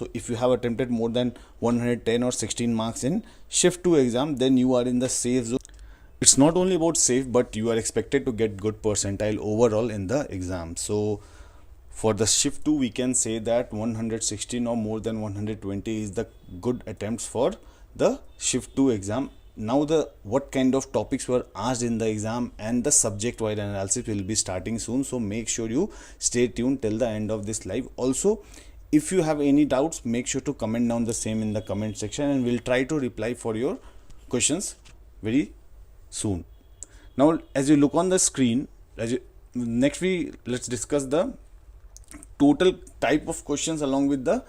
So if you have attempted more than 110 or 16 marks in shift 2 exam, then you are in the safe zone. It's not only about safe, but you are expected to get good percentile overall in the exam. So for the shift 2, we can say that 116 or more than 120 is the good attempts for the shift 2 exam. Now the what kind of topics were asked in the exam and the subject wide analysis will be starting soon, so make sure you stay tuned till the end of this live. Also, if you have any doubts, make sure to comment down the same in the comment section, and we'll try to reply for your questions very soon. Now as you look on the screen, let's discuss the total type of questions along with the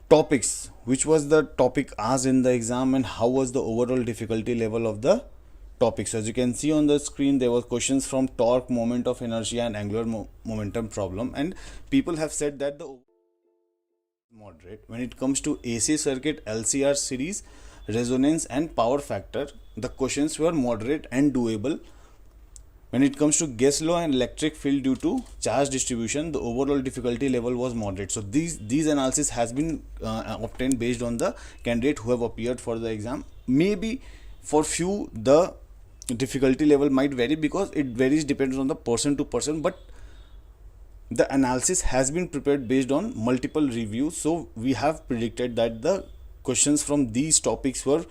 topics, which was the topic asked in the exam and how was the overall difficulty level of the topic. So as you can see on the screen, there were questions from torque, moment of inertia and angular momentum problem, and people have said that the moderate. When it comes to AC circuit, LCR series, resonance and power factor, the questions were moderate and doable. When it comes to gas law and electric field due to charge distribution, the overall difficulty level was moderate. So these analysis has been obtained based on the candidate who have appeared for the exam. Maybe for few the difficulty level might vary because it varies depends on the person to person, but the analysis has been prepared based on multiple reviews. So we have predicted that the questions from these topics were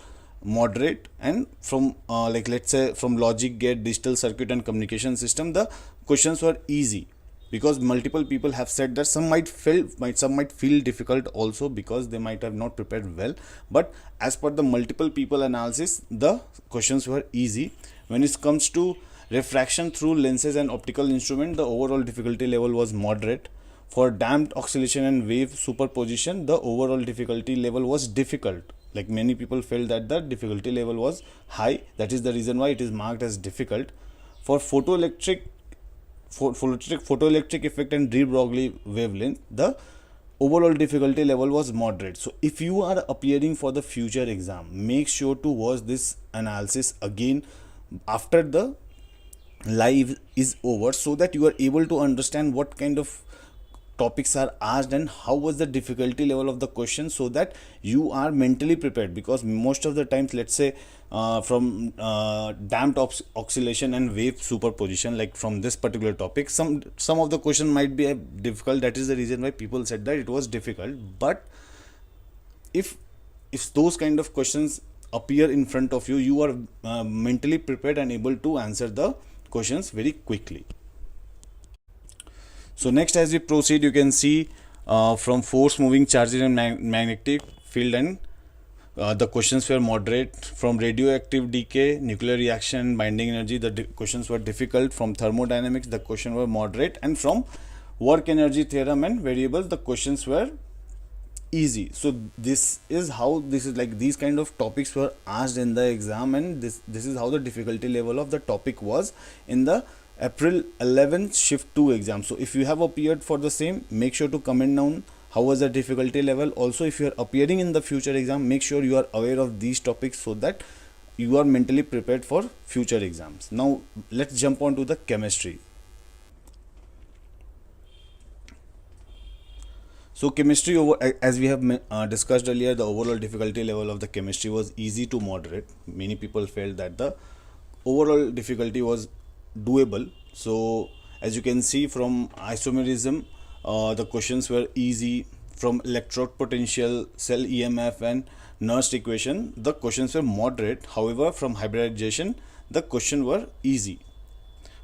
moderate, and from let's say from logic gate, digital circuit and communication system, the questions were easy, because multiple people have said that some might feel difficult also because they might have not prepared well, but as per the multiple people analysis, the questions were easy. When it comes to refraction through lenses and optical instrument, the overall difficulty level was moderate. For damped oscillation and wave superposition, the overall difficulty level was difficult. Like many people felt that the difficulty level was high. That is the reason why it is marked as difficult. For photoelectric effect and de Broglie wavelength, the overall difficulty level was moderate. So if you are appearing for the future exam, make sure to watch this analysis again after the live is over, so that you are able to understand what kind of topics are asked and how was the difficulty level of the question, so that you are mentally prepared. Because most of the times, let's say from damped oscillation and wave superposition, like from this particular topic, some of the question might be difficult. That is the reason why people said that it was difficult. But if those kind of questions appear in front of you, you are mentally prepared and able to answer the questions very quickly. So next, as we proceed, you can see from force, moving charges and magnetic field, and the questions were moderate. From radioactive decay, nuclear reaction, binding energy, the questions were difficult. From thermodynamics, the questions were moderate, and from work energy theorem and variables, the questions were easy. So this is like these kind of topics were asked in the exam, and this is how the difficulty level of the topic was in the April 11th shift 2 exam. So if you have appeared for the same, make sure to comment down how was the difficulty level. Also, if you are appearing in the future exam, make sure you are aware of these topics so that you are mentally prepared for future exams. Now let's jump on to the chemistry. So chemistry, as we have discussed earlier, the overall difficulty level of the chemistry was easy to moderate. Many people felt that the overall difficulty was doable. So as you can see, from isomerism, the questions were easy. From electrode potential, cell EMF and Nernst equation, the questions were moderate. However, from hybridization, the questions were easy.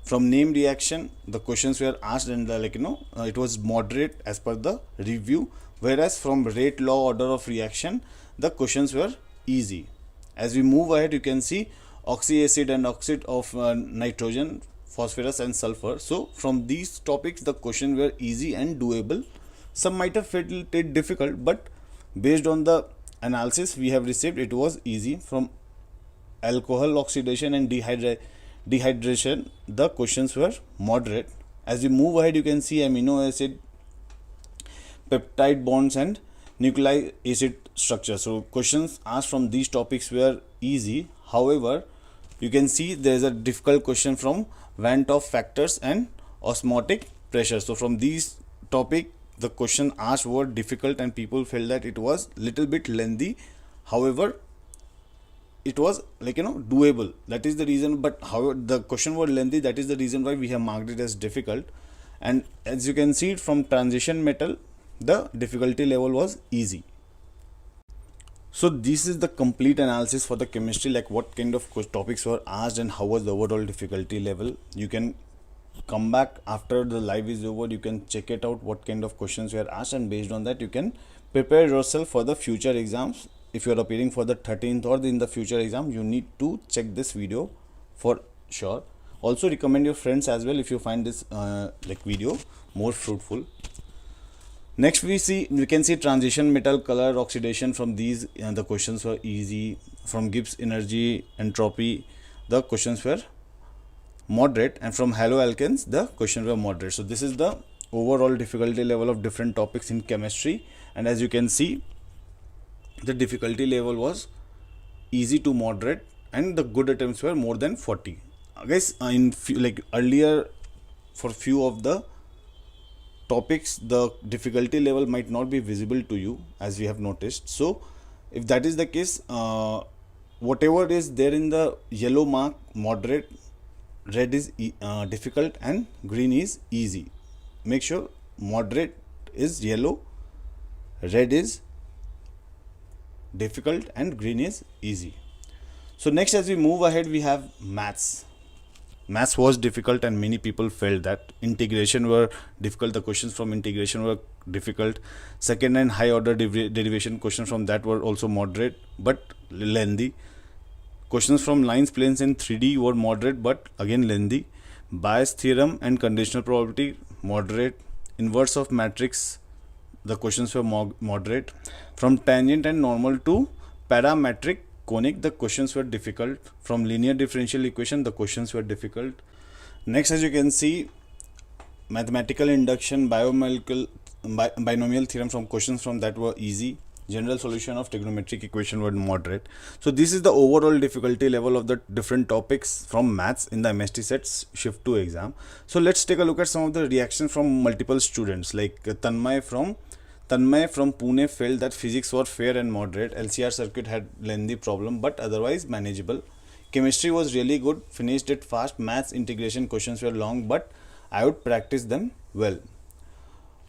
From name reaction, the questions were asked and it was moderate as per the review. Whereas from rate, law, order of reaction, the questions were easy. As we move ahead, you can see oxyacid and oxide of nitrogen, phosphorus and sulfur. So from these topics, the questions were easy and doable. Some might have felt it difficult, but based on the analysis we have received, it was easy. From alcohol oxidation and dehydration, the questions were moderate. As we move ahead, you can see amino acid, peptide bonds and nucleic acid structure. So questions asked from these topics were easy. However, you can see there is a difficult question from Van 't Hoff factors and osmotic pressure. So from these topic, the question asked were difficult and people felt that it was little bit lengthy. However, it was doable. That is the reason. But however, the question was lengthy. That is the reason why we have marked it as difficult. And as you can see from transition metal, the difficulty level was easy. So this is the complete analysis for the chemistry, like what kind of topics were asked and how was the overall difficulty level. You can come back after the live is over, you can check it out what kind of questions were asked, and based on that you can prepare yourself for the future exams. If you are appearing for the 13th or in the future exam, you need to check this video for sure. Also recommend your friends as well if you find this video more fruitful. Next we can see transition metal, color, oxidation. From these the questions were easy. From Gibbs energy, entropy, the questions were moderate, and from haloalkanes the questions were moderate. So this is the overall difficulty level of different topics in chemistry, and as you can see the difficulty level was easy to moderate and the good attempts were more than 40. Guys, in earlier for few of the topics the difficulty level might not be visible to you, as we have noticed. So if that is the case, whatever is there in the yellow mark, moderate, red is difficult, and green is easy. Make sure moderate is yellow, red is difficult, and green is easy. So next, as we move ahead, we have maths. Maths was difficult and many people felt that. Integration were difficult. The questions from integration were difficult. Second and high order derivation questions from that were also moderate but lengthy. Questions from lines, planes and 3D were moderate but again lengthy. Bayes theorem and conditional probability, moderate. Inverse of matrix, the questions were moderate. From tangent and normal to parametric conic, the questions were difficult. From linear differential equation, the questions were difficult. Next, as you can see, mathematical induction, binomial theorem, from questions from that were easy. General solution of trigonometric equation were moderate. So this is the overall difficulty level of the different topics from maths in the MHT CET Shift 2 exam. So let's take a look at some of the reactions from multiple students. Like Tanmay from Pune felt that physics was fair and moderate. LCR circuit had lengthy problem but otherwise manageable. Chemistry was really good, finished it fast. Maths integration questions were long but I would practice them well.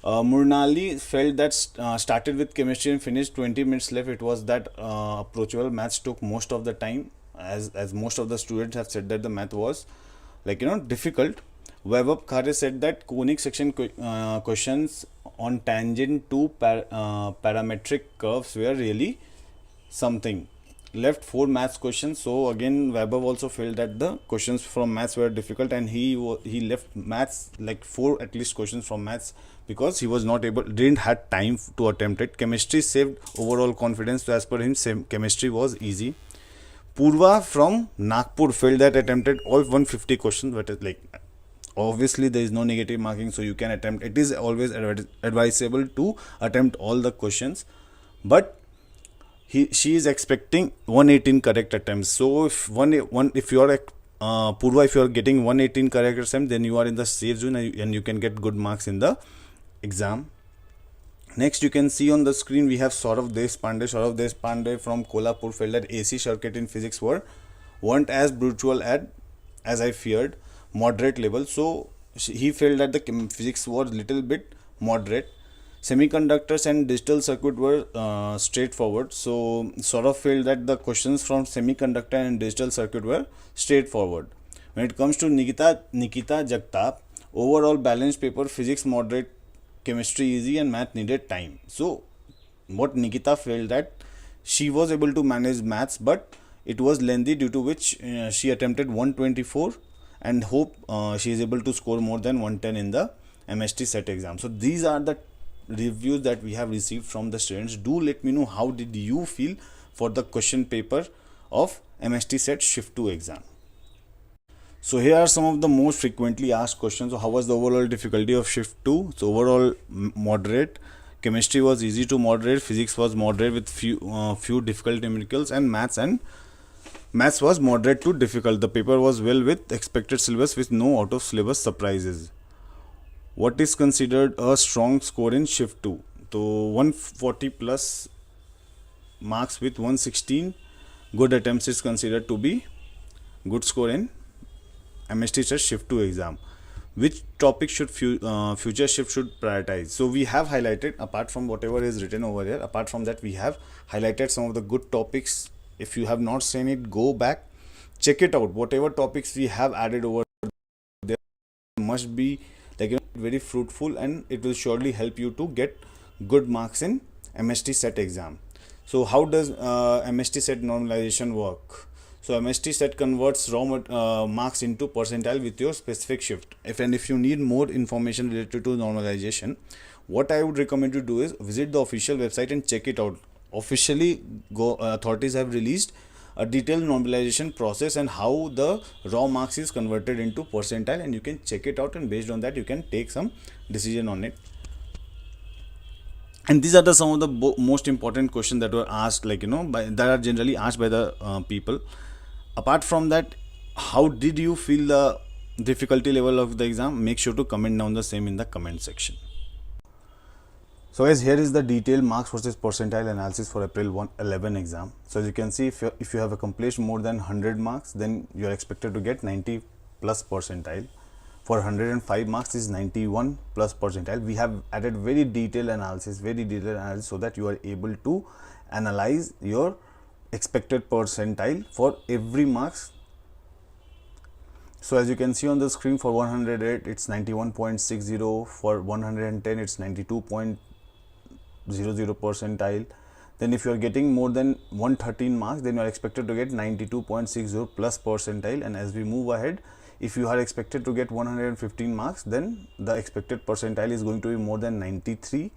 Murnali felt that started with chemistry and finished 20 minutes left. It was that approachable. Maths took most of the time, as most of the students have said that the math was difficult. Vaibhav Khare said that conic section questions on tangent to parametric curves were really something. Left 4 maths questions. So again Vaibhav also felt that the questions from maths were difficult, and he left maths like 4 at least questions from maths because he was didn't had time to attempt it. Chemistry saved overall confidence. So as per him, chemistry was easy. Purva from Nagpur felt that attempted all 150 questions, but obviously there is no negative marking, so you can attempt. It is always advisable to attempt all the questions, but she is expecting 118 correct attempts. So if you are Purva, if you are getting 118 correct attempts, then you are in the safe zone and you can get good marks in the exam. Next, you can see on the screen we have Saurav Deshpande from Kolhapur felt that AC circuit in physics weren't as brutal as I feared. Moderate level. So he felt that the physics was little bit moderate. Semiconductors and digital circuit were straightforward. So Saurav felt that the questions from semiconductor and digital circuit were straightforward. When it comes to Nikita Jagtap, overall balanced paper, physics moderate, chemistry easy, and math needed time. So what Nikita felt that she was able to manage maths, but it was lengthy, due to which she attempted 124 and hope she is able to score more than 110 in the MHT CET exam. So these are the reviews that we have received from the students. Do let me know how did you feel for the question paper of MHT CET Shift 2 exam. So here are some of the most frequently asked questions. So how was the overall difficulty of Shift 2? So overall moderate. Chemistry was easy to moderate. Physics was moderate with few difficult numericals, and maths was moderate to difficult. The paper was well with expected syllabus with no out of syllabus surprises. What is considered a strong score in shift 2? So 140 plus marks with 116 good attempts is considered to be good score in MHT CET shift 2 exam. Which topic should future shift should prioritize? So we have highlighted, apart from whatever is written over here, apart from that we have highlighted some of the good topics. If you have not seen it, go back, check it out. Whatever topics we have added over there must be very fruitful, and it will surely help you to get good marks in MHT CET exam. So how does MHT CET normalization work? So MHT CET converts raw marks into percentile with your specific shift. If you need more information related to normalization, what I would recommend you do is visit the official website and check it out. Officially, authorities have released a detailed normalization process and how the raw marks is converted into percentile, and you can check it out, and based on that you can take some decision on it. And these are some of the most important questions that were asked, that are generally asked by the people. Apart from that, how did you feel the difficulty level of the exam? Make sure to comment down the same in the comment section. So as here is the detailed marks versus percentile analysis for April 11 exam. So as you can see, if you have accomplished more than 100 marks, then you are expected to get 90 plus percentile. For 105 marks is 91 plus percentile. We have added very detailed analysis so that you are able to analyze your expected percentile for every marks. So as you can see on the screen, for 108 it's 91.60, for 110 it's 92.00 percentile. Then if you are getting more than 113 marks, then you are expected to get 92.60 plus percentile. And as we move ahead, if you are expected to get 115 marks, then the expected percentile is going to be more than 93.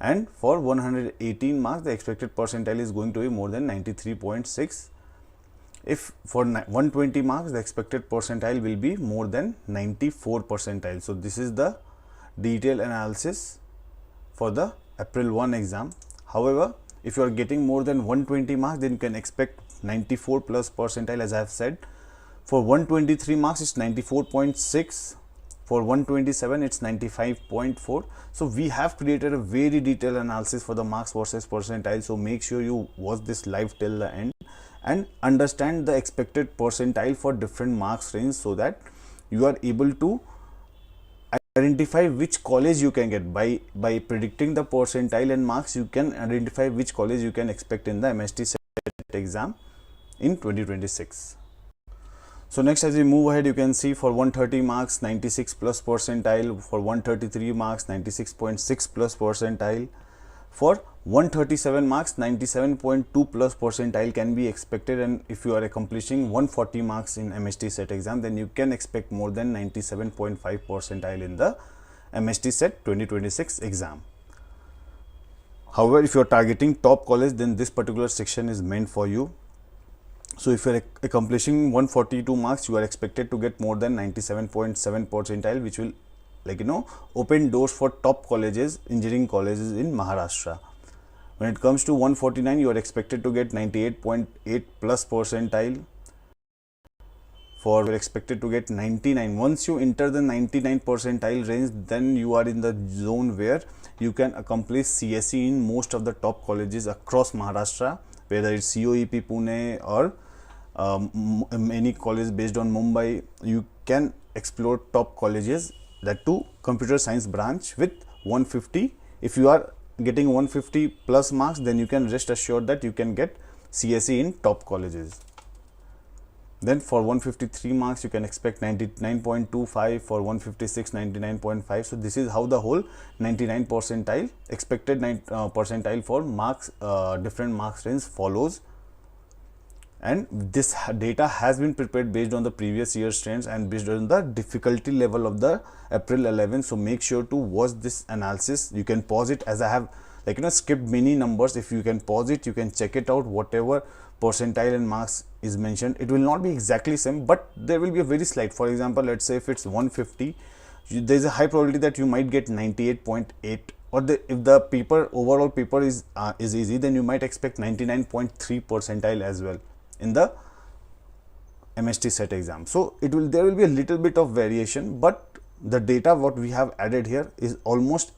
And for 118 marks, the expected percentile is going to be more than 93.6. If for 120 marks, the expected percentile will be more than 94 percentile. So this is the detailed analysis for the April 1 exam. However, if you are getting more than 120 marks, then you can expect 94 plus percentile, as I have said. For 123 marks, it's 94.6. For 127 it's 95.4. So we have created a very detailed analysis for the marks versus percentile. So make sure you watch this live till the end and understand the expected percentile for different marks range, so that you are able to identify which college you can get. By predicting the percentile and marks, you can identify which college you can expect in the MHT CET exam in 2026. So next, as we move ahead, you can see for 130 marks 96 plus percentile, for 133 marks 96.6 plus percentile, for 137 marks 97.2 plus percentile can be expected. And if you are accomplishing 140 marks in MHT CET exam, then you can expect more than 97.5 percentile in the MHT CET 2026 exam. However, if you are targeting top college, then this particular section is meant for you. So if you are accomplishing 142 marks, you are expected to get more than 97.7 percentile, which will open doors for top colleges, engineering colleges in Maharashtra. When it comes to 149, you are expected to get 98.8 plus percentile. For you are expected to get 99. Once you enter the 99 percentile range, then you are in the zone where you can accomplish CSE in most of the top colleges across Maharashtra, whether it's COEP Pune or any college based on Mumbai. You can explore top colleges, that too computer science branch with 150. If you are getting 150 plus marks, then you can rest assured that you can get CSE in top colleges. Then for 153 marks, you can expect 99.25, for 156 99.5. So this is how the whole 99 percentile expected percentile for marks, different marks range follows. And this data has been prepared based on the previous year's trends and based on the difficulty level of the April 11. So make sure to watch this analysis. You can pause it, as I have skipped many numbers. If you can pause it, you can check it out. Whatever percentile and marks is mentioned, it will not be exactly same, but there will be a very slight. For example, let's say if it's 150, there is a high probability that you might get 98.8, or if the overall paper is easy, then you might expect 99.3 percentile as well in the MHT CET exam. So there will be a little bit of variation, but the data what we have added here is almost